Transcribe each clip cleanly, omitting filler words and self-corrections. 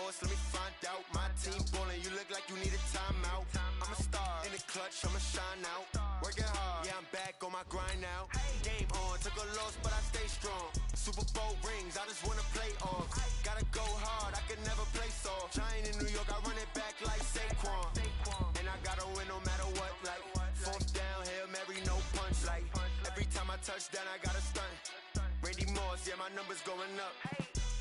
boss, let me find out. My team ballin', you look like you need a timeout. I'm a star, in the clutch, I'ma shine out. Working hard, yeah, I'm back on my grind now. Game on, took a loss, but I stay strong. Super Bowl rings, I just wanna play off. Gotta go hard, I can never play soft. Giant in New York, I run it back like Saquon. And I gotta win no matter what, like fourth down, Hail Mary, no punch. Like every time I touch down, I gotta stunt. Randy Moss, yeah, my numbers going up.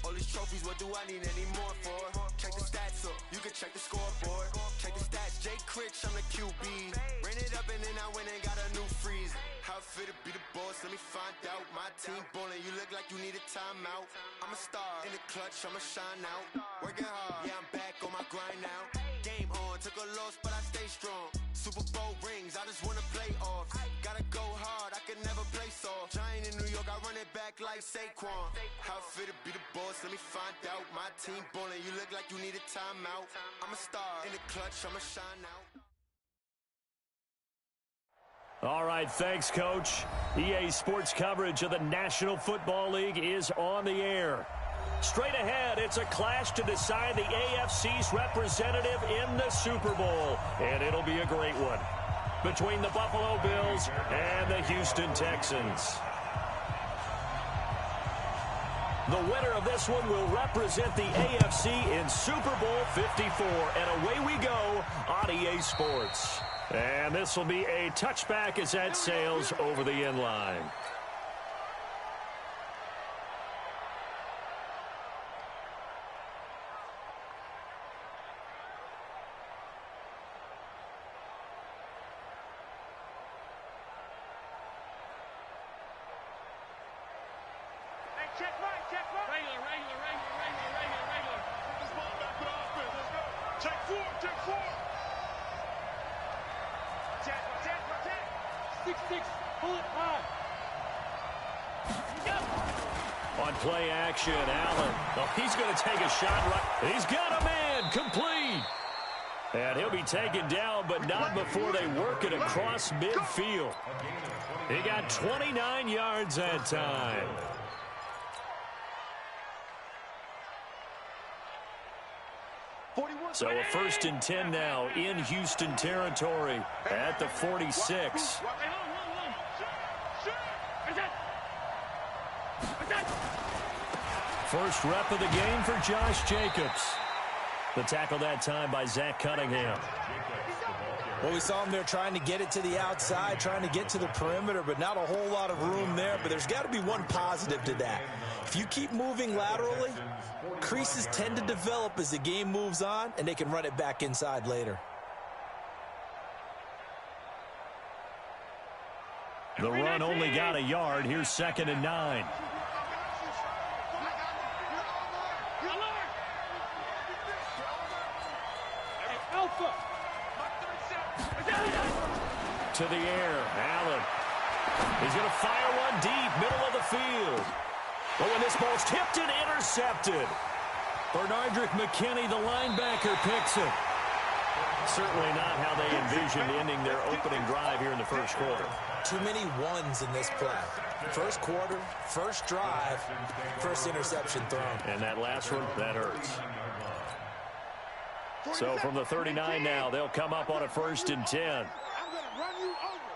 All these trophies, what do I need any more for? Check the stats up, you can check the scoreboard. Check the stats, Jay Critch, I'm the QB. Ran it up and then I went and got a new freeze. How it feel to be the boss, let me find out. My team ballin', you look like you need a timeout. I'm a star, in the clutch, I'ma shine out. Working hard, yeah, I'm back on my grind now. Game on, took a loss, but I stay strong. Super Bowl rings, I just wanna play off. Gotta go hard, I can never play soft. Giant in New York, I run it back like Saquon. How it feel to be the boss, let me find out. My team ballin', you look like you need a timeout. I'm a star, in the clutch, I'ma shine out. All right, thanks, Coach. EA Sports coverage of the National Football League is on the air. Straight ahead, it's a clash to decide the AFC's representative in the Super Bowl, and it'll be a great one between the Buffalo Bills and the Houston Texans. The winner of this one will represent the AFC in Super Bowl 54, and away we go on EA Sports. And this will be a touchback as that sails over the end line. Check right. Regular. Put this ball back for the offense. Let's go. Check four. Check. 6-6. Pull it high. On play action, Allen. Oh, he's going to take a shot right. He's got a man. Complete. And he'll be taken down, but not before they work it across midfield. He got 29 yards that time. So a 1st and 10 now in Houston territory at the 46. First rep of the game for Josh Jacobs. The tackle that time by Zach Cunningham. Well, we saw him there trying to get it to the outside, trying to get to the perimeter, but not a whole lot of room there. But there's got to be one positive to that. If you keep moving laterally, creases tend to develop as the game moves on, and they can run it back inside later. The run only got a yard. Here's 2nd and 9. To the air, Allen. He's going to fire one deep, middle of the field. But when this ball's tipped and intercepted, Bernardrick McKinney, the linebacker, picks it. Certainly not how they envisioned ending their opening drive here in the first quarter. Too many ones in this play. First quarter, first drive, first interception thrown. And that last one, that hurts. So from the 39 now, they'll come up on a 1st and 10. I'm going to run you over.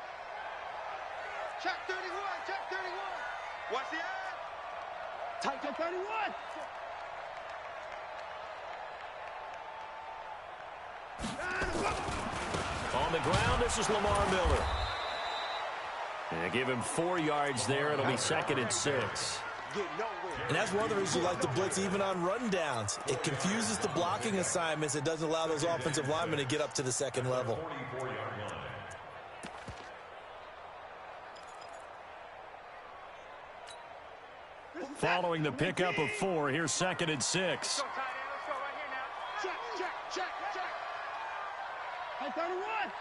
Check 31. Watch the ad. Tight to 31. On the ground, this is Lamar Miller. And give him 4 yards there. It'll be 2nd and 6. And that's one of the reasons you like the blitz even on rundowns. It confuses the blocking assignments. It doesn't allow those offensive linemen to get up to the second level. Following the pickup of 4, here's 2nd and 6. Let's go right here now. Check. Hey, 31.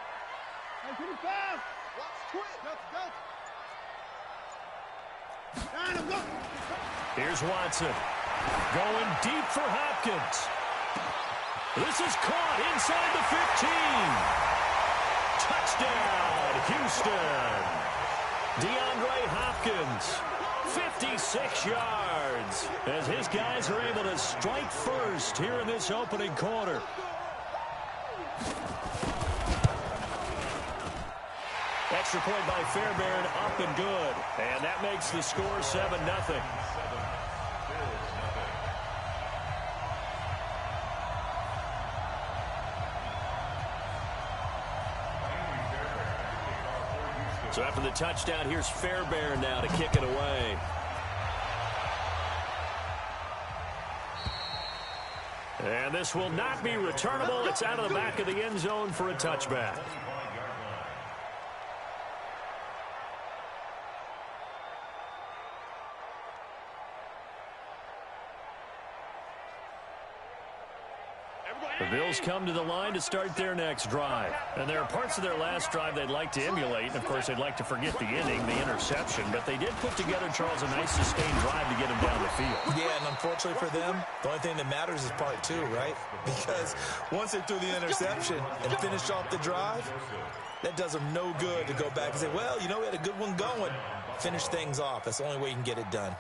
Hey, 25. Watch twist. Let's go. Here's Watson. Going deep for Hopkins. This is caught inside the 15. Touchdown, Houston. DeAndre Hopkins, 56 yards. wins as his guys are able to strike first here in this opening quarter. Extra point by Fairbairn, up and good. And that makes the score 7-0. So after the touchdown, here's Fairbairn now to kick it away. And this will not be returnable. It's out of the back of the end zone for a touchback. The Bills come to the line to start their next drive. And there are parts of their last drive they'd like to emulate. And, of course, they'd like to forget the inning, the interception. But they did put together, Charles, a nice sustained drive to get them down the field. Yeah, and unfortunately for them, the only thing that matters is part two, right? Because once they threw the interception and finished off the drive, that does them no good to go back and say, well, you know, we had a good one going. Finish things off. That's the only way you can get it done.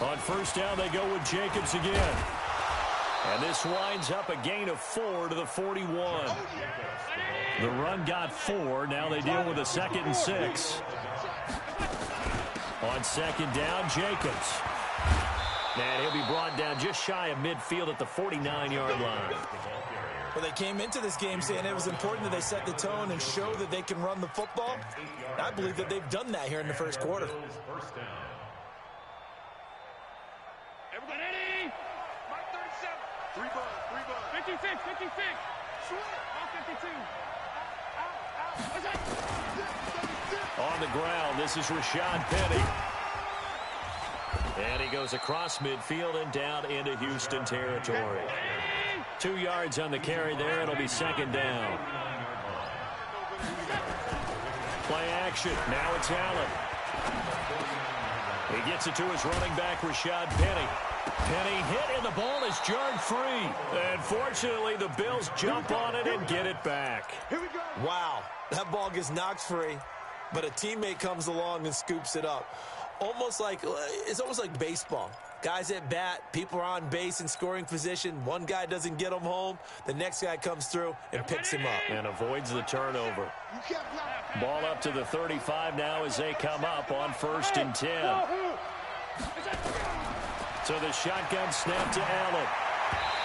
On first down, they go with Jacobs again. And this winds up a gain of 4 to the 41. The run got 4. Now they deal with a 2nd and 6. On second down, Jacobs. And he'll be brought down just shy of midfield at the 49-yard line. Well, they came into this game saying it was important that they set the tone and show that they can run the football. I believe that they've done that here in the first quarter. Everybody ready? Mark 37. 3 ball. 56. All 52. Out. On the ground, this is Rashad Penny. And he goes across midfield and down into Houston territory. 2 yards on the carry there. It'll be second down. Play action. Now it's Allen. He gets it to his running back, Rashad Penny. Penny hit, and the ball is jarred free. And fortunately, the Bills jump on it and get it back. Here we go. Wow, that ball gets knocked free, but a teammate comes along and scoops it up. It's almost like baseball. Guys at bat, people are on base in scoring position. One guy doesn't get him home. The next guy comes through and picks him up. And avoids the turnover. Ball up to the 35 now as they come up on 1st and 10. So the shotgun snap to Allen.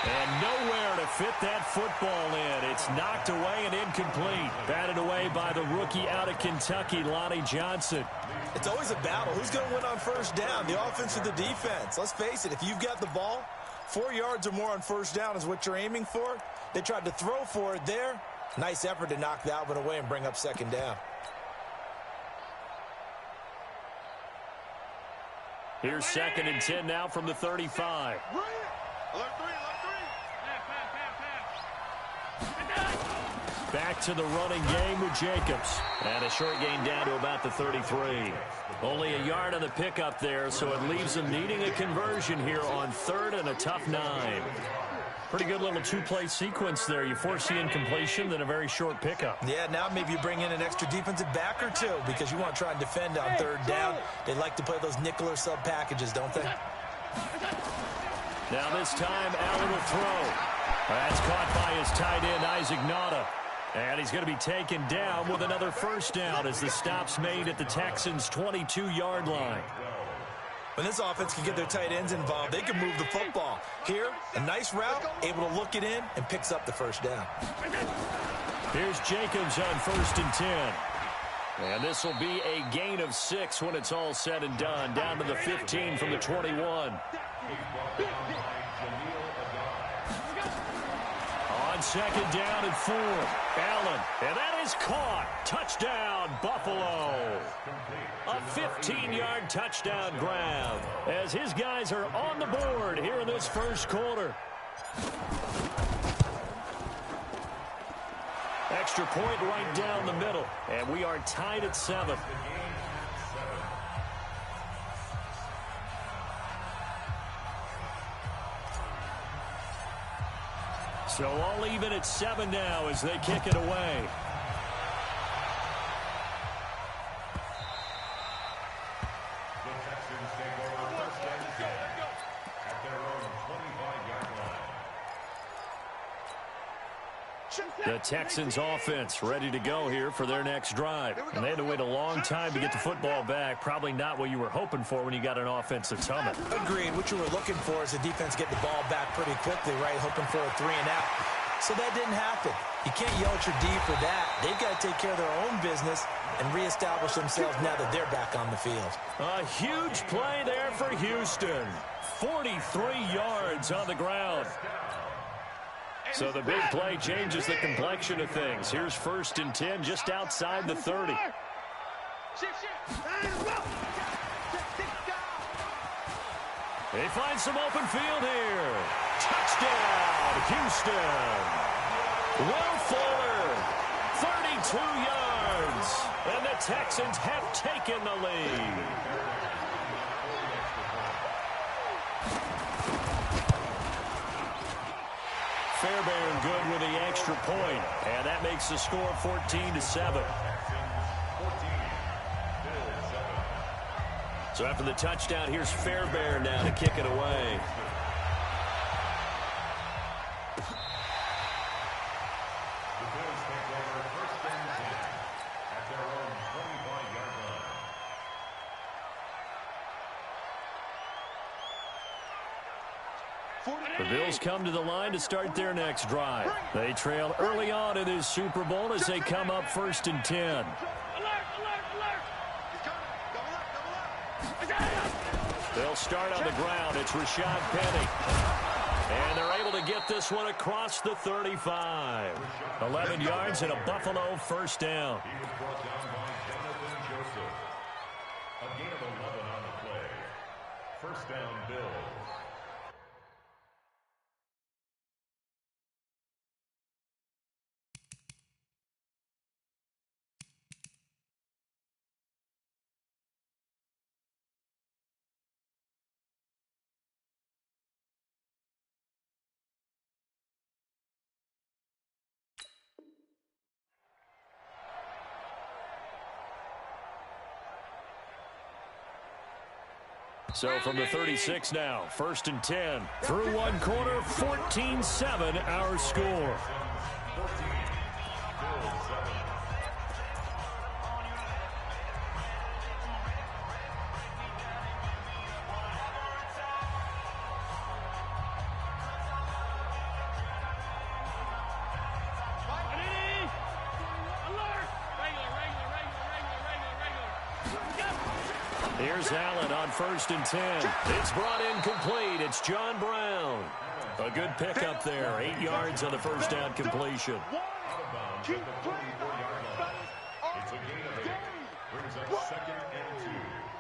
And nowhere to fit that football in. It's knocked away and incomplete. Batted away by the rookie out of Kentucky, Lonnie Johnson. It's always a battle. Who's going to win on first down, the offense or the defense? Let's face it, if you've got the ball, 4 yards or more on first down is what you're aiming for. They tried to throw for it there. Nice effort to knock that one away and bring up second down. Here's 2nd and 10 now from the 35. Alert 3. Back to the running game with Jacobs. And a short gain down to about the 33. Only a yard on the pickup there, so it leaves them needing a conversion here on 3rd and a tough 9. Pretty good little two-play sequence there. You force the incompletion, then a very short pickup. Yeah, now maybe you bring in an extra defensive back or two because you want to try and defend on 3rd down. They like to play those nickel or sub packages, don't they? Now this time, Allen will throw. That's caught by his tight end, Isaac Nauta. And he's going to be taken down with another first down as the stop's made at the Texans' 22-yard line. When this offense can get their tight ends involved, they can move the football. Here, a nice route, able to look it in, and picks up the first down. Here's Jacobs on 1st and 10. And this will be a gain of 6 when it's all said and done. Down to the 15 from the 21. On 2nd down and 4. Allen, and that is caught. Touchdown, Buffalo. A 15-yard touchdown grab as his guys are on the board here in this first quarter. Extra point right down the middle, and we are tied at 7. So all even at 7 now as they kick it away. The Texans offense ready to go here for their next drive. And they had to wait a long time to get the football back. Probably not what you were hoping for when you got an offense that's humming. Agreed. What you were looking for is the defense get the ball back pretty quickly, right? Hoping for a 3-and-out. So that didn't happen. You can't yell at your D for that. They've got to take care of their own business and reestablish themselves now that they're back on the field. A huge play there for Houston. 43 yards on the ground. So the big play changes the complexion of things. Here's 1st and 10 just outside the 30. They find some open field here. Touchdown, Houston. Will Fuller, 32 yards. And the Texans have taken the lead. Fairbairn good with the extra point, and that makes the score 14-7. So after the touchdown, here's Fairbairn now to kick it away. The Bills come to the line to start their next drive. They trail early on in this Super Bowl as they come up 1st and 10. They'll start on the ground. It's Rashad Penny. And they're able to get this one across the 35. 11 yards and a Buffalo 1st down. He was brought down by Jonathan Joseph. A gain of 11 on the play. 1st down, Bills. So from the 36 now, 1st and 10. Through one quarter, 14-7 our score. Here's Allen on 1st and 10. It's brought in complete. It's John Brown. A good pickup there. 8 yards on the 1st down completion. It's a gain of 8. Brings up 2nd and 2.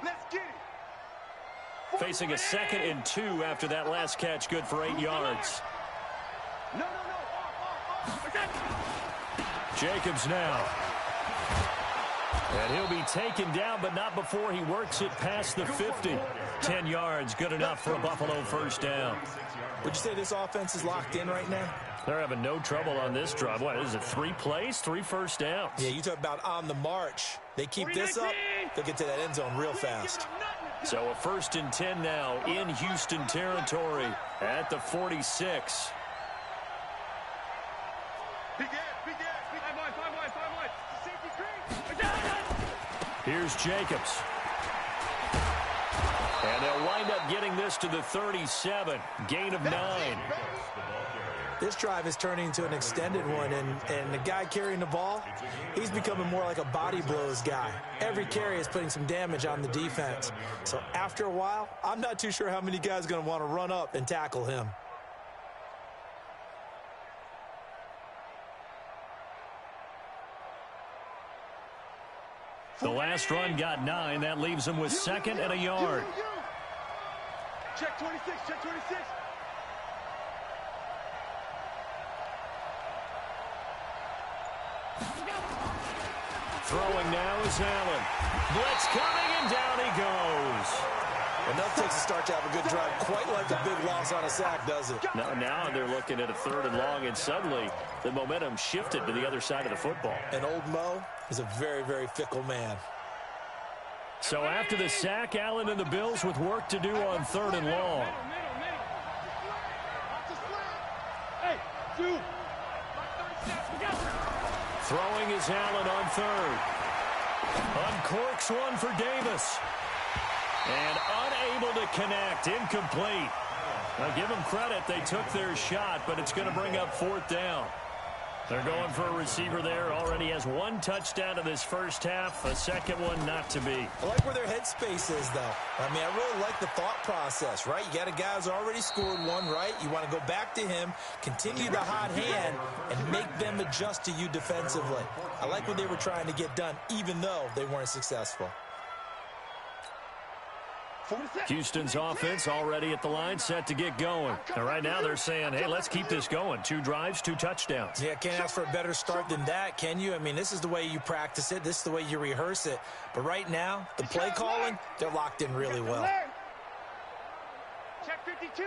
Let's get it. Facing a 2nd and 2 after that last catch. Good for 8 yards. No. Jacobs now. And he'll be taken down, but not before he works it past the 50. 10 yards, good enough for a Buffalo 1st down. Would you say this offense is locked in right now? They're having no trouble on this drive. What is it, 3 plays, 3 1st downs? Yeah, you talk about on the march. They keep this up, they'll get to that end zone real fast. So a 1st and 10 now in Houston territory at the 46. Here's Jacobs. And they'll wind up getting this to the 37. Gain of 9. This drive is turning into an extended one, and the guy carrying the ball, he's becoming more like a body blows guy. Every carry is putting some damage on the defense. So after a while, I'm not too sure how many guys are going to want to run up and tackle him. The last run got 9. That leaves him with 2nd and a yard. Check 26, check 26. Throwing now is Allen. Blitz coming, and down he goes. Enough takes a start to have a good drive, quite like a big loss on a sack, does it? No, now they're looking at a 3rd and long, and suddenly the momentum shifted to the other side of the football. And old Mo is a very, very fickle man. So after the sack, Allen and the Bills with work to do on 3rd and long. Throwing is Allen on 3rd. Uncorks one for Davis. And unable to connect. Incomplete. Now give them credit. They took their shot, but it's going to bring up 4th down. They're going for a receiver there. Already has 1 touchdown in this first half. A second one not to be. I like where their headspace is, though. I mean, I really like the thought process, right? You got a guy who's already scored one, right? You want to go back to him, continue the hot hand, and make them adjust to you defensively. I like what they were trying to get done, even though they weren't successful. Houston's offense already at the line, set to get going. And right now they're saying, hey, let's keep this going. 2 drives, 2 touchdowns. Yeah, can't ask for a better start than that, can you? I mean, this is the way you practice it. This is the way you rehearse it. But right now, the play calling, they're locked in really well. Check 52.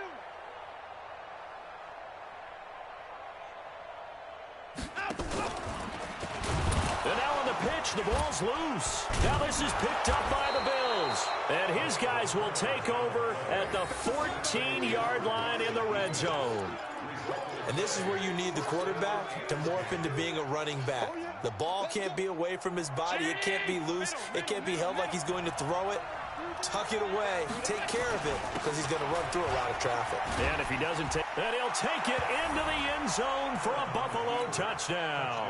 And now on the pitch, the ball's loose. Now this is picked up by the Bills. And his guys will take over at the 14-yard line in the red zone. And this is where you need the quarterback to morph into being a running back. The ball can't be away from his body. It can't be loose. It can't be held like he's going to throw it. Tuck it away. Take care of it because he's going to run through a lot of traffic. And if he doesn't take it, he'll take it into the end zone for a Buffalo touchdown.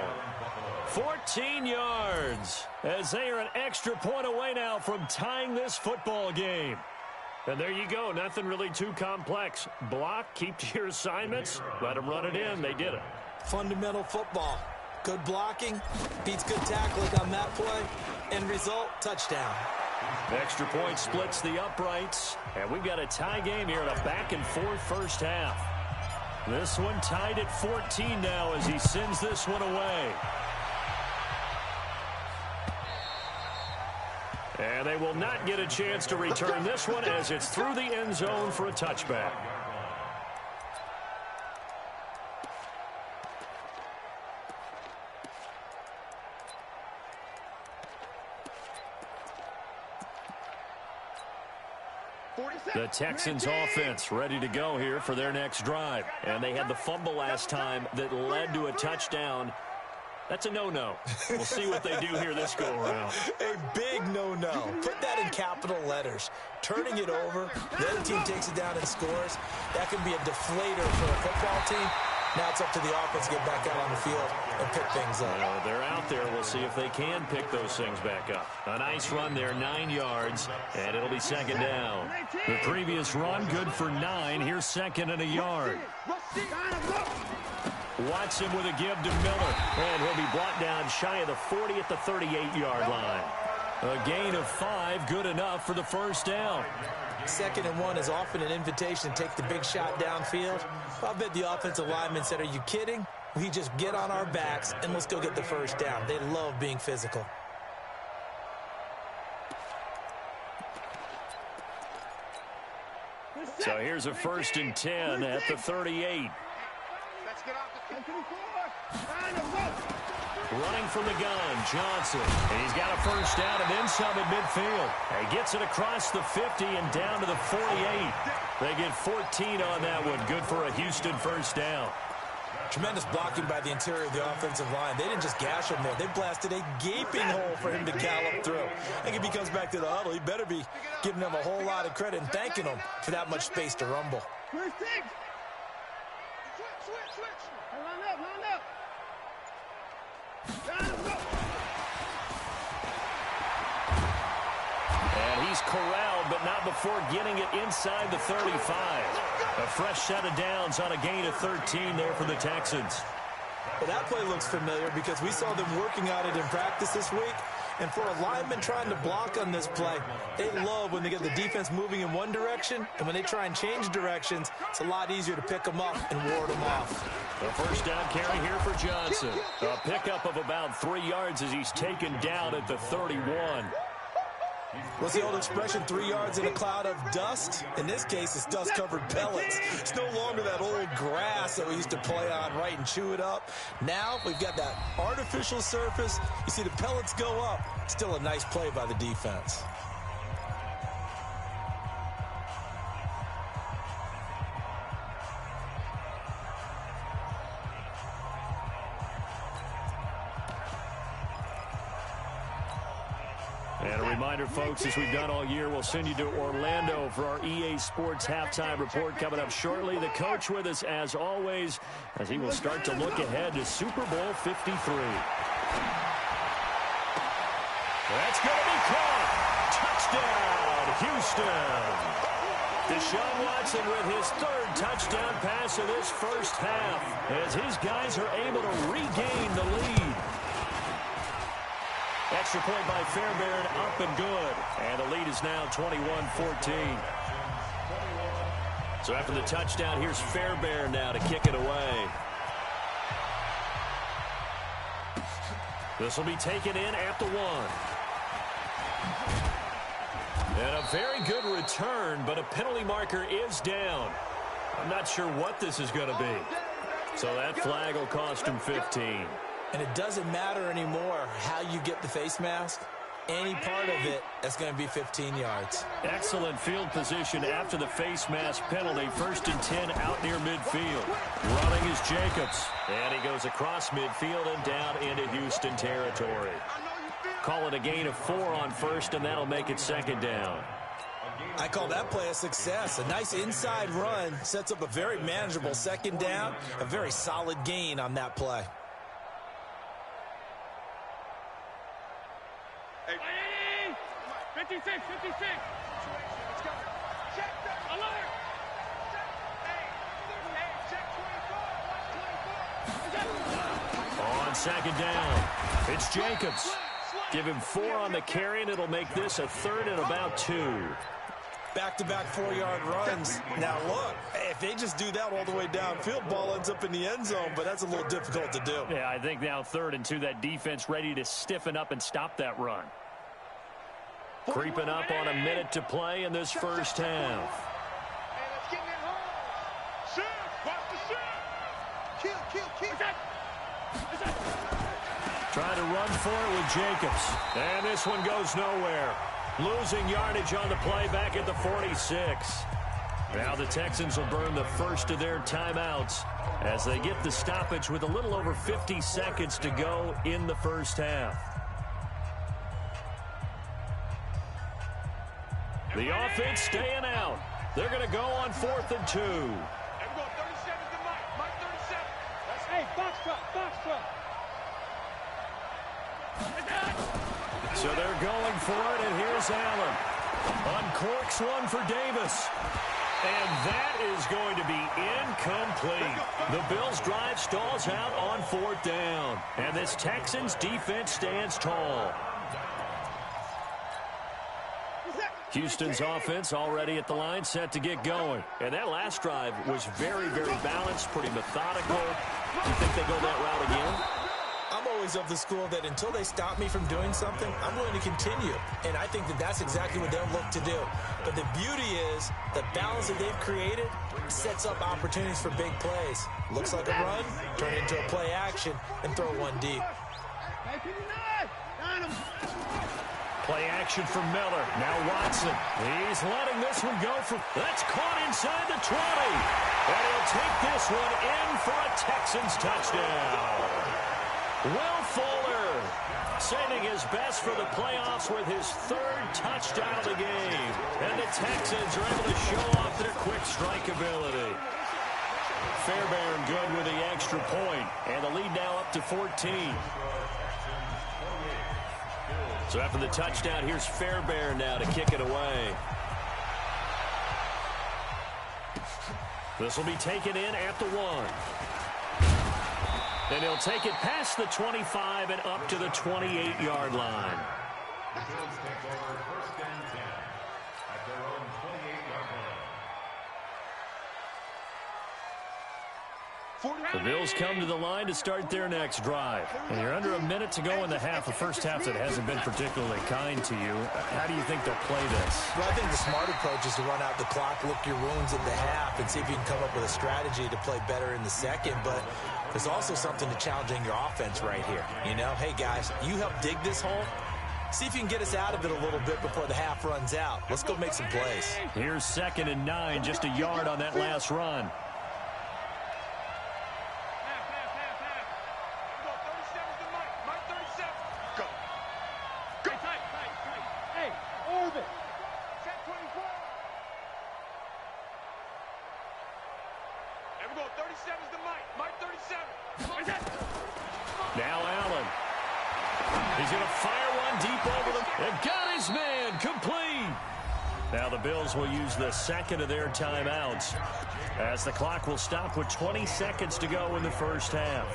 14 yards as they are an extra point away now from tying this football game. And there you go. Nothing really too complex. Block, keep to your assignments, let them run it in. They did it. Fundamental football. Good blocking beats good tackling on that play. End result, touchdown. Extra point splits the uprights. And we've got a tie game here in a back-and-forth first half. This one tied at 14 now as he sends this one away. And they will not get a chance to return this one as it's through the end zone for a touchback. The Texans offense ready to go here for their next drive. And they had the fumble last time that led to a touchdown. That's a no-no. We'll see what they do here this go-around. A big no-no. Put that in capital letters. Turning it over, the other team takes it down and scores. That can be a deflator for a football team. Now it's up to the offense to get back out on the field and pick things up. They're out there. We'll see if they can pick those things back up. A nice run there, 9 yards, and it'll be second down. The previous run, good for 9. Here's second and a yard. Watson with a give to Miller, and he'll be brought down shy of the 40 at the 38-yard line. A gain of 5, good enough for the first down. 2nd and 1 is often an invitation to take the big shot downfield. I bet the offensive lineman said, are you kidding? We just get on our backs and let's go get the first down. They love being physical. So here's a 1st and 10 at the 38. Let's get off the 54. Running from the gun, Johnson. And he's got a first down and then some at midfield. He gets it across the 50 and down to the 48. They get 14 on that one. Good for a Houston first down. Tremendous blocking by the interior of the offensive line. They didn't just gash him there. They blasted a gaping hole for him to gallop through. I think if he comes back to the huddle, he better be giving them a whole lot of credit and thanking them for that much space to rumble. Switch. Line up. And he's corralled, but not before getting it inside the 35. A fresh set of downs on a gain of 13 there for the Texans. Well, that play looks familiar because we saw them working on it in practice this week. And for a lineman trying to block on this play, they love when they get the defense moving in one direction. And when they try and change directions, it's a lot easier to pick them up and ward them off. A first down carry here for Johnson. A pickup of about 3 yards as he's taken down at the 31. What's the old expression, 3 yards in a cloud of dust? In this case, it's dust-covered pellets. It's no longer that old grass that we used to play on, right, and chew it up. Now we've got that artificial surface. You see the pellets go up. Still a nice play by the defense. And a reminder, folks, as we've done all year, we'll send you to Orlando for our EA Sports halftime report coming up shortly. The coach with us, as always, as he will start to look ahead to Super Bowl 53. That's going to be caught. Touchdown, Houston. Deshaun Watson with his third touchdown pass of this first half, as his guys are able to regain the lead. Extra point by Fairbairn, up and good. And the lead is now 21-14. So after the touchdown, here's Fairbairn now to kick it away. This will be taken in at the 1. And a very good return, but a penalty marker is down. I'm not sure what this is going to be. So that flag will cost him 15. And it doesn't matter anymore how you get the face mask. Any part of it, that's going to be 15 yards. Excellent field position after the face mask penalty. 1st and 10 out near midfield. Running is Jacobs. And he goes across midfield and down into Houston territory. Call it a gain of 4 on 1st, and that'll make it 2nd down. I call that play a success. A nice inside run sets up a very manageable 2nd down. A very solid gain on that play. Hey. 56, 56. Let's go. Check that. Alert. Hey, check 24. Watch 24. On 2nd down, it's Jacobs. Give him 4 on the carry, and it'll make this a 3rd and about 2. Back-to-back 4-yard runs. Now, look, if they just do that all the way downfield, ball ends up in the end zone, but that's a little difficult to do. Yeah, I think now 3rd and 2, that defense ready to stiffen up and stop that run. Creeping up on a minute to play in this first half. Hey, let's get in that hole. Shoot! Watch the shoot! Kill! Trying to run for it with Jacobs. And this one goes nowhere. Losing yardage on the play back at the 46. Now the Texans will burn the first of their timeouts as they get the stoppage with a little over 50 seconds to go in the first half. The offense staying out. They're going to go on 4th and 2. Hey, we're going 37 to Mike. 37. Hey, box truck. So they're going for it, and here's Allen. Uncorks one for Davis. And that is going to be incomplete. The Bills' drive stalls out on 4th down. And this Texans defense stands tall. Houston's offense already at the line, set to get going. And that last drive was very, very balanced, pretty methodical. Do you think they go that route again? I'm always of the school that until they stop me from doing something, I'm going to continue. And I think that that's exactly what they'll look to do. But the beauty is the balance that they've created sets up opportunities for big plays. Looks like a run, turn it into a play action, and throw one deep. Play action for Miller. Now Watson. He's letting this one go for... That's caught inside the 20. And he'll take this one in for a Texans touchdown. Will Fuller saving his best for the playoffs with his 3rd touchdown of the game. And the Texans are able to show off their quick strike ability. Fairbairn good with the extra point. And the lead now up to 14. So after the touchdown, here's Fairbairn now to kick it away. This will be taken in at the 1. And he'll take it past the 25 and up to the 28-yard line. The Bills take over 1st and 10 at their own 28-yard line. The Bills come to the line to start their next drive. And you're under a minute to go in the half, a first half that hasn't been particularly kind to you. How do you think they'll play this? Well, I think the smart approach is to run out the clock, lick your wounds at the half, and see if you can come up with a strategy to play better in the second. But there's also something to challenging your offense right here. You know, hey, guys, you help dig this hole. See if you can get us out of it a little bit before the half runs out. Let's go make some plays. Here's 2nd and 9, just a yard on that last run. Now Allen. He's going to fire one deep over them. And got his man complete. Now the Bills will use the second of their timeouts as the clock will stop with 20 seconds to go in the first half.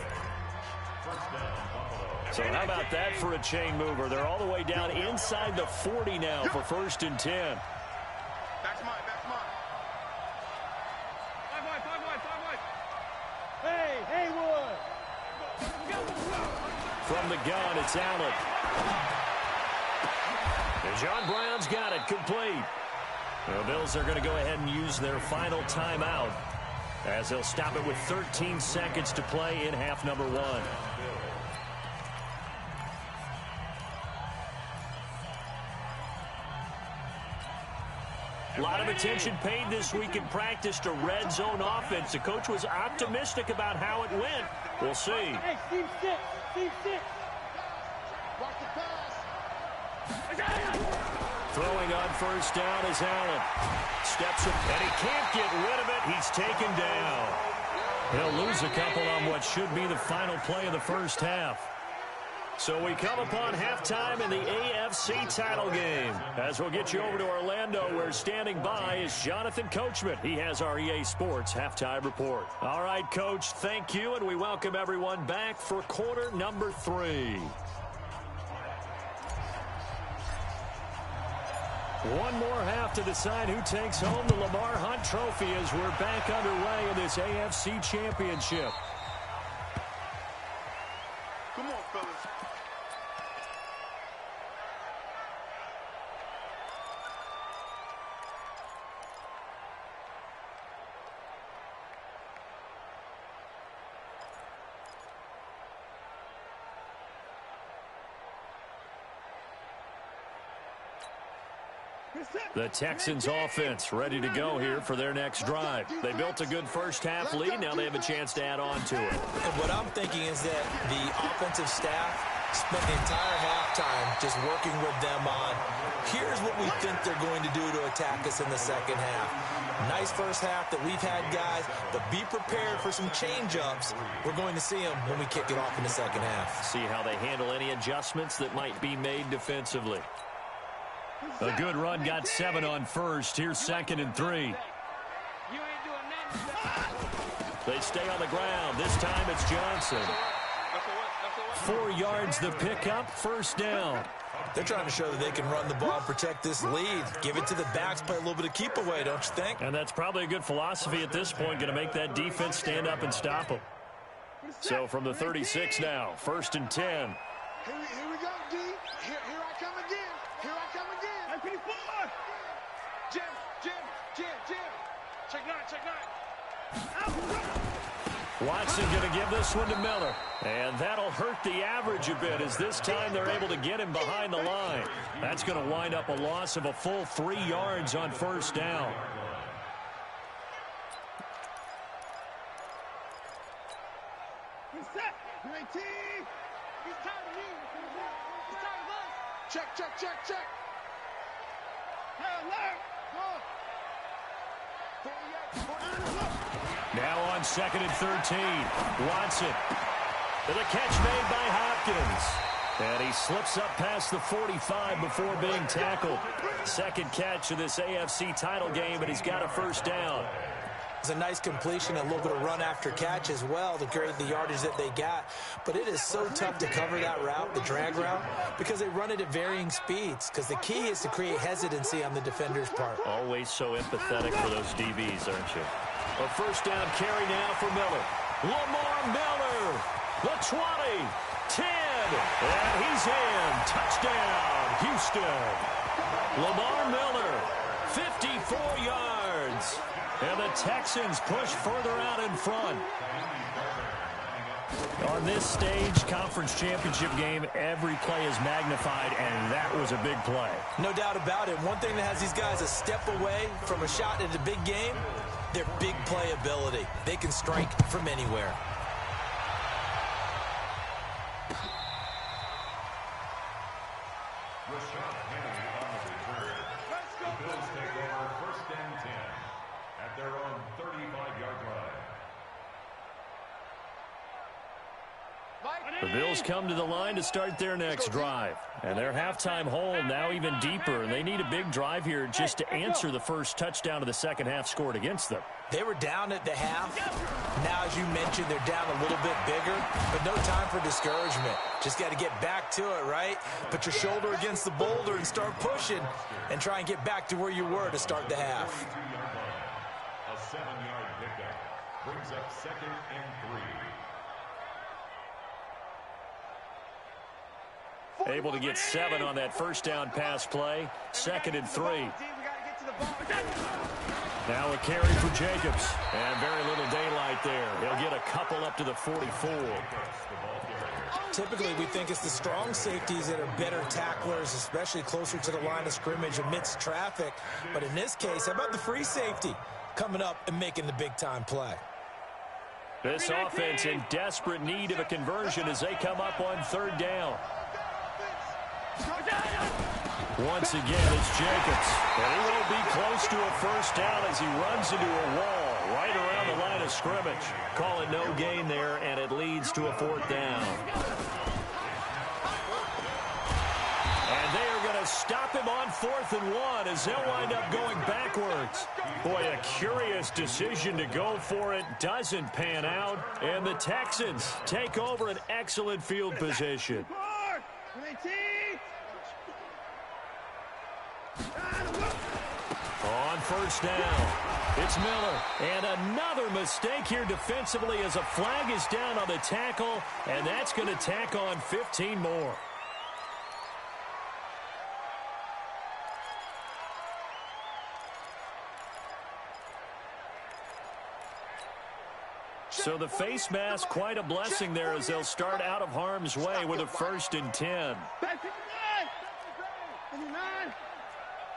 So how about that for a chain mover? They're all the way down inside the 40 now for 1st and 10. Back's mine, back's mine. 5 wide. Hey, Haywood. From the gun, it's Allen. And John Brown's got it complete. The Bills are going to go ahead and use their final timeout as they'll stop it with 13 seconds to play in half number 1. A lot of attention paid this week in practice to red zone offense. The coach was optimistic about how it went. We'll see. Hey, Steve 6. Watch the pass. Throwing on first down is Allen. Steps up, and he can't get rid of it. He's taken down. He'll lose a couple on what should be the final play of the first half. So we come upon halftime in the AFC title game. As we'll get you over to Orlando, where standing by is Jonathan Coachman. He has our EA Sports halftime report. All right, Coach, thank you, and we welcome everyone back for quarter number 3. One more half to decide who takes home the Lamar Hunt Trophy as we're back underway in this AFC Championship. Come on, fellas. The Texans offense ready to go here for their next drive. They built a good first half lead. Now they have a chance to add on to it. And what I'm thinking is that the offensive staff spent the entire halftime just working with them on, here's what we think they're going to do to attack us in the second half. Nice first half that we've had, guys, but be prepared for some change-ups. We're going to see them when we kick it off in the second half. See how they handle any adjustments that might be made defensively. A good run, got 7 on first. Here's 2nd and 3. They stay on the ground. This time it's Johnson. 4 yards the pickup, first down. They're trying to show that they can run the ball and protect this lead. Give it to the backs, play a little bit of keep away, don't you think? And that's probably a good philosophy at this point, going to make that defense stand up and stop them. So from the 36 now, 1st and 10. Here we go, D. Here I come again. Jim. Check 9. Watson going to give this one to Miller. And that'll hurt the average a bit as this time they're able to get him behind the line. That's going to wind up a loss of a full 3 yards on first down. He's set. UAT. He's tired of me. He's tired of us. Check. Hey, alert. Now on 2nd and 13. Watson. To the catch made by Hopkins. And he slips up past the 45 before being tackled. Second catch of this AFC title game, and he's got a first down. It's a nice completion, a little bit of run after catch as well to create the yardage that they got. But it is so tough to cover that route, the drag route, because they run it at varying speeds. Because the key is to create hesitancy on the defender's part. Always so empathetic for those DBs, aren't you? A first down carry now for Miller. Lamar Miller, the 20, 10, and he's in. Touchdown, Houston. Lamar Miller, 54 yards. And the Texans push further out in front. On this stage, conference championship game, every play is magnified, and that was a big play. No doubt about it. One thing that has these guys a step away from a shot at a big game, their big play ability. They can strike from anywhere. The Bills take over 1st and 10 at their own 35-yard line. The Bills come to the line to start their next drive. And their halftime hole now even deeper. And they need a big drive here just to answer the first touchdown of the second half scored against them. They were down at the half. Now, as you mentioned, they're down a little bit bigger, but no time for discouragement. Just got to get back to it, right? Put your shoulder against the boulder and start pushing and try and get back to where you were to start the half. A 7-yard pickup brings up 2nd and 3. Able to get 7 on that first down pass play. 2nd and 3. Now a carry for Jacobs. And very little daylight there. He'll get a couple up to the 44. Typically, we think it's the strong safeties that are better tacklers, especially closer to the line of scrimmage amidst traffic. But in this case, how about the free safety coming up and making the big-time play? This offense in desperate need of a conversion as they come up on 3rd down. Once again, it's Jacobs. And he won't be close to a first down as he runs into a wall right around the line of scrimmage. Call it no gain there, and it leads to a 4th down. And they are going to stop him on 4th and 1 as they'll wind up going backwards. Boy, a curious decision to go for it. Doesn't pan out. And the Texans take over an excellent field position. On 1st down, it's Miller. And another mistake here defensively as a flag is down on the tackle, and that's going to tack on 15 more. So the face mask, quite a blessing there as they'll start out of harm's way with a 1st and 10.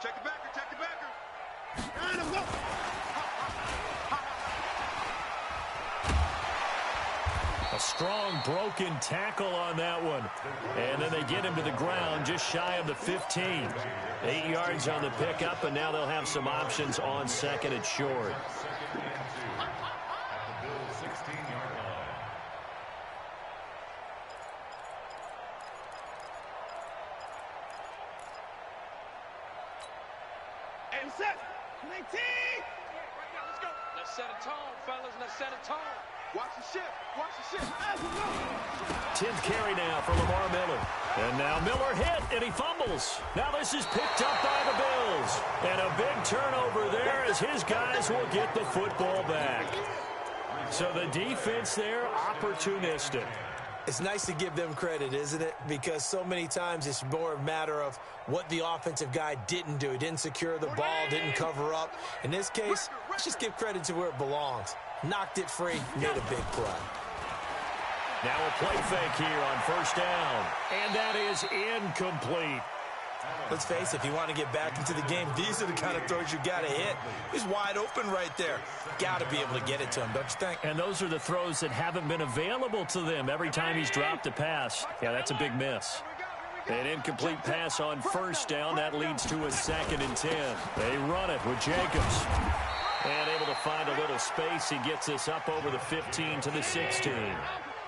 Check the backer, check the backer. A strong broken tackle on that one. And then they get him to the ground just shy of the 15. 8 yards on the pickup, and now they'll have some options on 2nd and short. Set. 19. Let's go. Let's set a tone, fellas. Let's set a tone. Watch the ship. Watch the ship. 10th carry now for Lamar Miller. And now Miller hit, and he fumbles. Now this is picked up by the Bills. And a big turnover there as his guys will get the football back. So the defense there, opportunistic. It's nice to give them credit, isn't it? Because so many times it's more a matter of what the offensive guy didn't do. He didn't secure the ball, didn't cover up. In this case, let's just give credit to where it belongs. Knocked it free, made a big play. Now a play fake here on 1st down. And that is incomplete. Let's face it, if you want to get back into the game, these are the kind of throws you got to hit. He's wide open right there. Got to be able to get it to him, don't you think? And those are the throws that haven't been available to them every time he's dropped a pass. Yeah, that's a big miss. An incomplete pass on 1st down. That leads to a 2nd and 10. They run it with Jacobs. And able to find a little space. He gets this up over the 15 to the 16.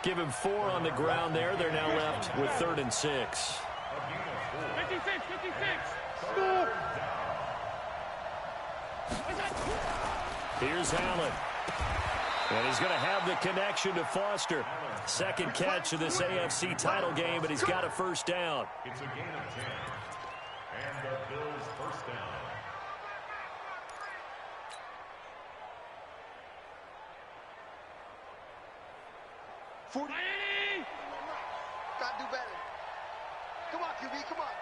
Give him 4 on the ground there. They're now left with 3rd and 6. 56. Here's Allen. And he's going to have the connection to Foster. 2nd catch of this AFC title game, but he's got a 1st down. It's a gain of 10. And the Bills' 1st down. 40. Gotta do better. Come on, QB, come on.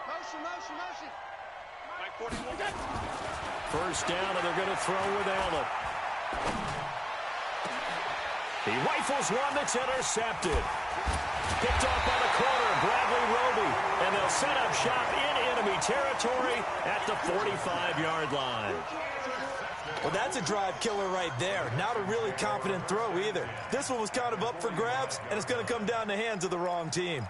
Motion, motion, motion. Like 41. First down, and they're going to throw with Allen. He rifles one that's intercepted. Picked off by the corner, Bradley Roby. And they'll set up shop in enemy territory at the 45-yard line. Well, that's a drive killer right there. Not a really confident throw either. This one was kind of up for grabs, and it's going to come down the hands of the wrong team.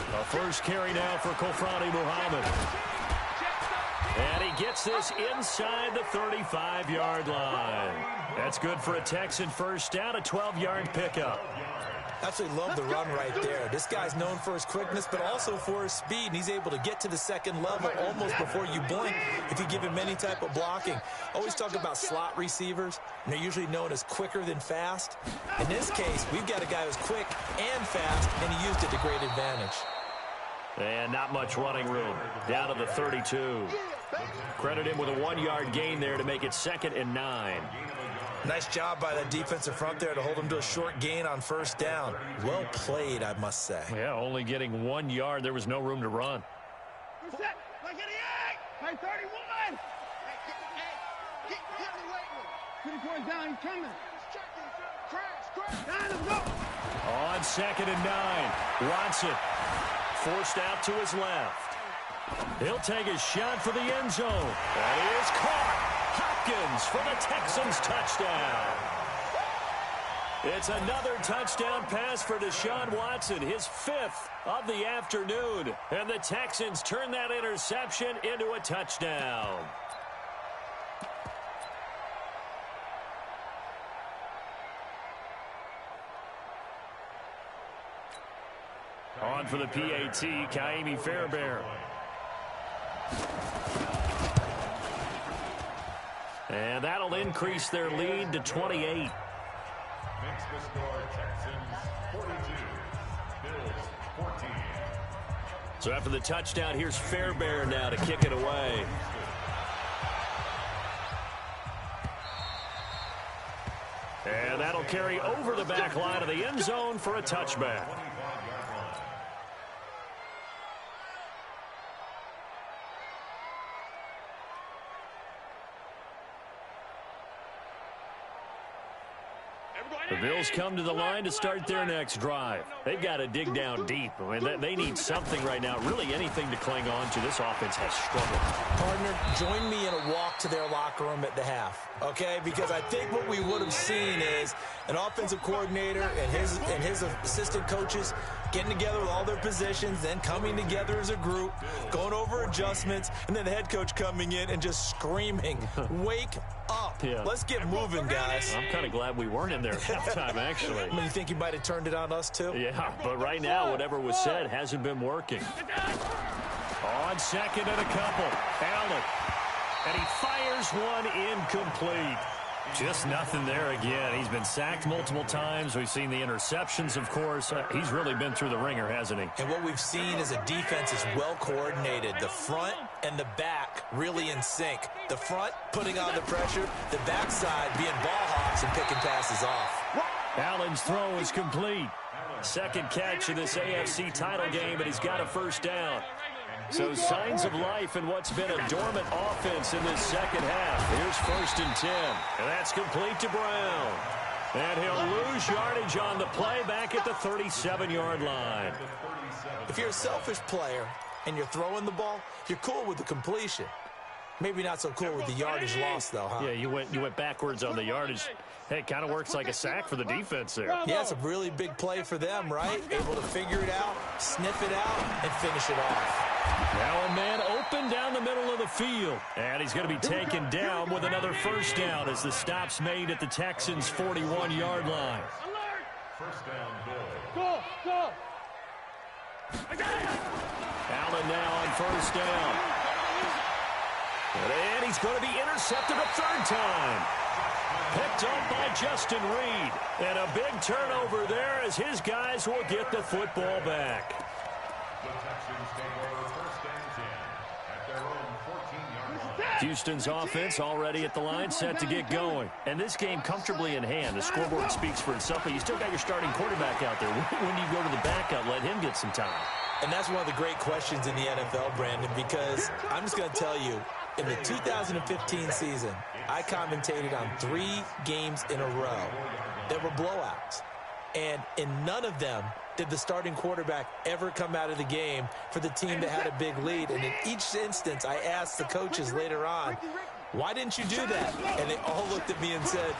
A first carry now for Kofrani Muhammad. And he gets this inside the 35-yard line. That's good for a Texan first down, a 12-yard pickup. Absolutely love the run right there. This guy's known for his quickness, but also for his speed. And he's able to get to the second level almost before you blink if you give him any type of blocking. Always talk about slot receivers, and they're usually known as quicker than fast. In this case, we've got a guy who's quick and fast, and he used it to great advantage. And not much running room. Down to the 32. Credit him with a 1-yard gain there to make it 2nd and 9. Nice job by that defensive front there to hold him to a short gain on first down. Well played, I must say. Yeah, only getting 1 yard. There was no room to run. Set. Like 88. Like 31. Get in the weight room. 3 points down. He's coming. Crash. Down, let's go. On 2nd and 9. Watson forced out to his left. He'll take a shot for the end zone. That is caught. Hopkins for the Texans touchdown. It's another touchdown pass for Deshaun Watson, his 5th of the afternoon. And the Texans turn that interception into a touchdown. On for the PAT, Kaimi Fairbairn. And that'll increase their lead to 28. Makes the score Texans 42, Bills 14. So after the touchdown, here's Fairbairn now to kick it away. And that'll carry over the back line of the end zone for a touchback. The Bills come to the line to start their next drive. They've got to dig down deep. I mean, they need something right now, really anything to cling on to. This offense has struggled. Partner, join me in a walk to their locker room at the half, okay? Because I think what we would have seen is an offensive coordinator and his assistant coaches getting together with all their positions, then coming together as a group, going over adjustments, and then the head coach coming in and just screaming, wake up. Yeah. Let's get moving, guys. I'm kind of glad we weren't in there at halftime, actually. I mean, you think he might have turned it on us, too? Yeah, but right now, whatever was said hasn't been working. On 2nd and a couple, Allen. And he fires one incomplete. Just nothing there again. He's been sacked multiple times. We've seen the interceptions, of course. He's really been through the ringer, hasn't he? And what we've seen is a defense is well coordinated. The front and the back really in sync. The front putting on the pressure, the backside being ball hawks and picking passes off. Allen's throw is complete. 2nd catch in this AFC title game, and he's got a first down. So signs of life in what's been a dormant offense in this second half. Here's 1st and 10. And that's complete to Brown. And he'll lose yardage on the play back at the 37-yard line. If you're a selfish player and you're throwing the ball, you're cool with the completion. Maybe not so cool with the yardage loss, though, huh? Yeah, you went backwards on the yardage. Hey, it kind of works like a sack for the defense there. Yeah, it's a really big play for them, right? Able to figure it out, sniff it out, and finish it off. Now a man open down the middle of the field. And he's going to be taken down with another first down as the stop's made at the Texans' 41-yard line. First down, Bills. Go. Allen now on first down. And he's going to be intercepted a 3rd time. Picked up by Justin Reed. And a big turnover there as his guys will get the football back. The Texans take over 1st and 10 at their own 14-yard line. Houston's offense already at the line, set to get going. And this game comfortably in hand. The scoreboard speaks for itself, but you still got your starting quarterback out there. When do you go to the backup, let him get some time? And that's one of the great questions in the NFL, Brandon, because I'm just going to tell you, in the 2015 season, I commentated on 3 games in a row that were blowouts. And in none of them did the starting quarterback ever come out of the game for the team that had a big lead. And in each instance, I asked the coaches later on, why didn't you do that? And they all looked at me and said,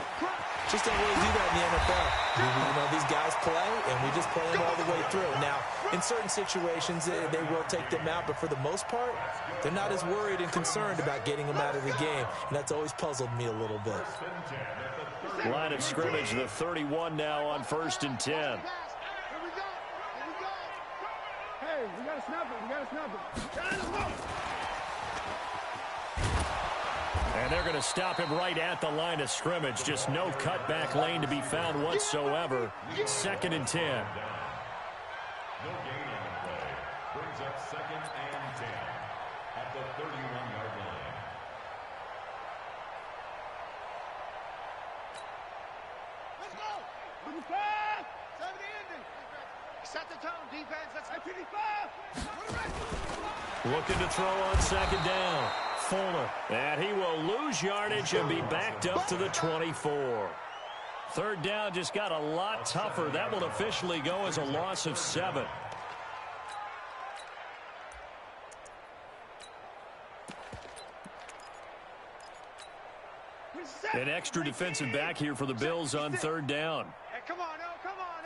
just don't really do that in the NFL. You know, these guys play, and we just play them all the way through. Now, in certain situations, they will take them out, but for the most part, they're not as worried and concerned about getting them out of the game, and that's always puzzled me a little bit. Line of scrimmage, the 31 now on 1st and 10. Here we go. Here we go. Hey, we got to snap it. We got to snap it. And they're going to stop him right at the line of scrimmage. Just no cutback lane to be found whatsoever. 2nd and 10. No gain on the play. Brings up 2nd and 10 at the 31-yard line. Let's go. Defense. 70 ending. Set the tone, defense. Let's go. 55. Looking to throw on 2nd down. Fuller. And he will lose yardage and be backed up to the 24. 3rd down just got a lot tougher. That will officially go as a loss of 7. An extra defensive back here for the Bills on 3rd down. Hey, come on, come on,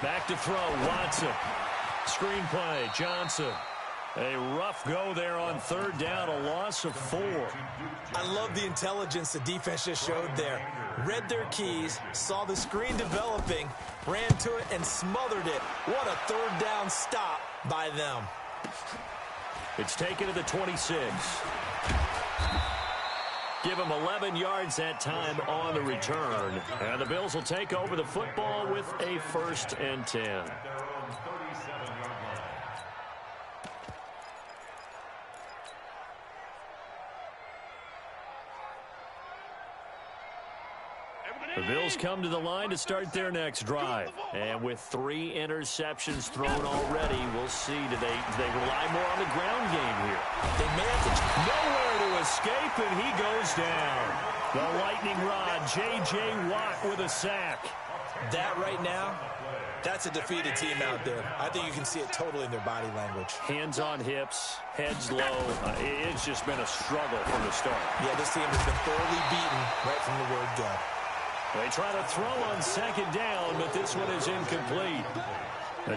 Back to throw, Watson. Screen play, Johnson. A rough go there on 3rd down, a loss of 4. I love the intelligence the defense just showed there. Read their keys, saw the screen developing, ran to it, and smothered it. What a 3rd down stop by them. It's taken to the 26. Give him 11 yards that time on the return. And the Bills will take over the football with a 1st and 10. At their own 37-yard line. The Bills come to the line to start their next drive. And with 3 interceptions thrown already, we'll see. Do they rely more on the ground game here? They may have to. Nowhere to escape, and he goes down. The lightning rod, J.J. Watt with a sack. That right now, that's a defeated team out there. I think you can see it totally in their body language. Hands on hips, heads low. It's just been a struggle from the start. Yeah, this team has been thoroughly beaten right from the word go. They try to throw on 2nd down, but this one is incomplete.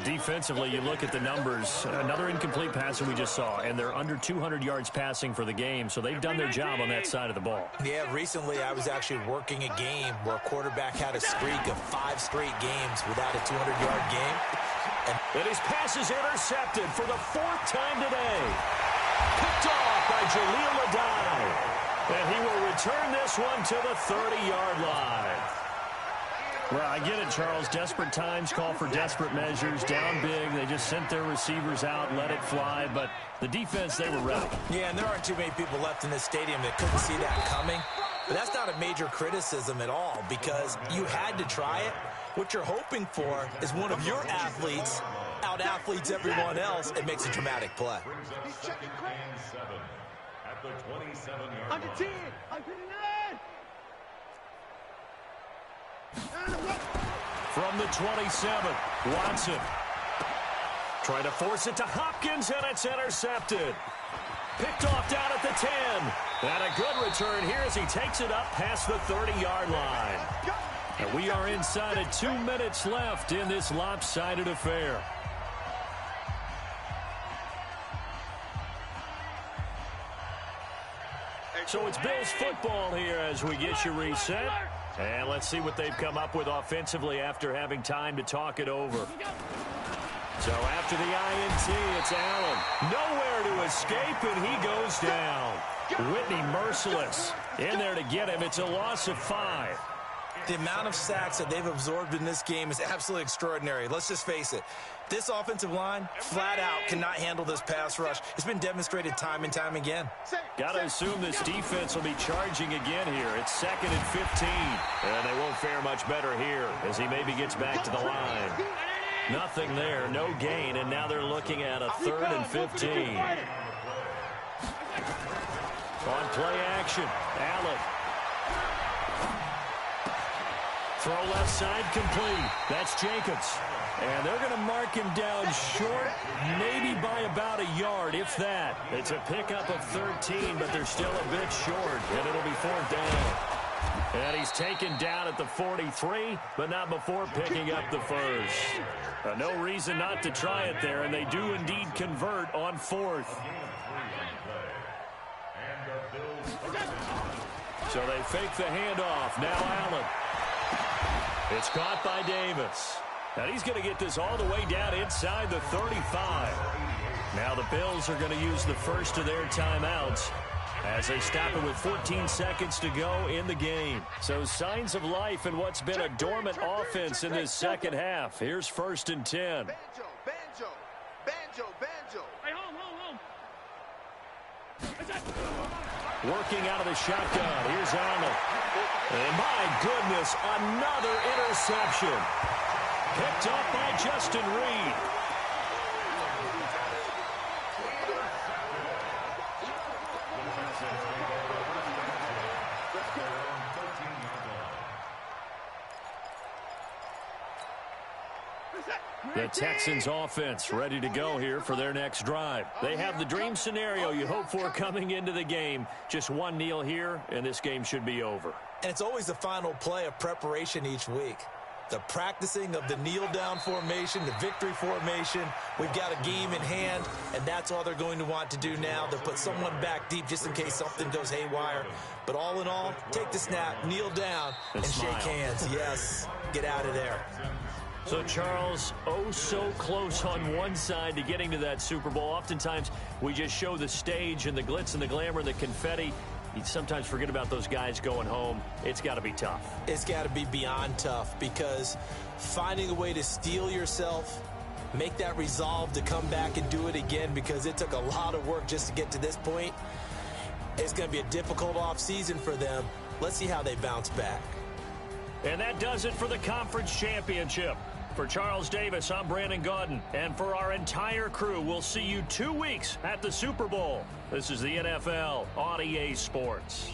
Defensively, you look at the numbers. Another incomplete pass that we just saw, and they're under 200 yards passing for the game, so they've done their job on that side of the ball. Yeah, recently I was actually working a game where a quarterback had a streak of 5 straight games without a 200-yard game. And his pass is intercepted for the 4th time today. Picked off by Jaleel Adai. And he will return this one to the 30-yard line. Well, I get it, Charles. Desperate times call for desperate measures. Down big. They just sent their receivers out, let it fly. But the defense, they were ready. Yeah, and there aren't too many people left in this stadium that couldn't see that coming. But that's not a major criticism at all because you had to try it. What you're hoping for is one of your athletes out-athletes everyone else and makes a dramatic play. Brings up 2nd and 7 at the 27-yard line. 10, 109. From the 27, Watson. Trying to force it to Hopkins, and it's intercepted. Picked off down at the 10. And a good return here as he takes it up past the 30-yard line. And we are inside of 2 minutes left in this lopsided affair. So it's Bills football here as we get you reset. And let's see what they've come up with offensively after having time to talk it over. So after the INT, it's Allen. Nowhere to escape, and he goes down. Whitney merciless. In there to get him. It's a loss of 5. The amount of sacks that they've absorbed in this game is absolutely extraordinary. Let's just face it. This offensive line, flat out, cannot handle this pass rush. It's been demonstrated time and time again. Got to assume this defense will be charging again here. It's 2nd and 15. And they won't fare much better here as he maybe gets back to the line. Nothing there, no gain, and now they're looking at a 3rd and 15. On play action, Allen. Throw left side complete. That's Jacobs. And they're going to mark him down short, maybe by about a yard, if that. It's a pickup of 13, but they're still a bit short, and it'll be 4th down. And he's taken down at the 43, but not before picking up the first. No reason not to try it there, and they do indeed convert on 4th. So they fake the handoff. Now Allen. It's caught by Davis. And he's going to get this all the way down inside the 35. Now the Bills are going to use the first of their timeouts as they stop it with 14 seconds to go in the game. So signs of life in what's been a dormant offense in this second half. Here's 1st and 10. Banjo, banjo, banjo, banjo. Hey, home. Working out of the shotgun. Here's Arnold. And my goodness, another interception. Picked up by Justin Reed. The Texans offense ready to go here for their next drive. They have the dream scenario you hope for coming into the game. Just one kneel here, and this game should be over. And it's always the final play of preparation each week. The practicing of the kneel-down formation, the victory formation. We've got a game in hand, and that's all they're going to want to do now. They'll put someone back deep just in case something goes haywire. But all in all, take the snap, kneel down, and shake hands. Yes, get out of there. So, Charles, oh so close on one side to getting to that Super Bowl. Oftentimes, we just show the stage and the glitz and the glamour and the confetti. You sometimes forget about those guys going home. It's got to be tough. It's got to be beyond tough because finding a way to steel yourself, make that resolve to come back and do it again because it took a lot of work just to get to this point. It's going to be a difficult offseason for them. Let's see how they bounce back. And that does it for the conference championship. For Charles Davis, I'm Brandon Gaudin. And for our entire crew, we'll see you 2 weeks at the Super Bowl. This is the NFL on EA Sports.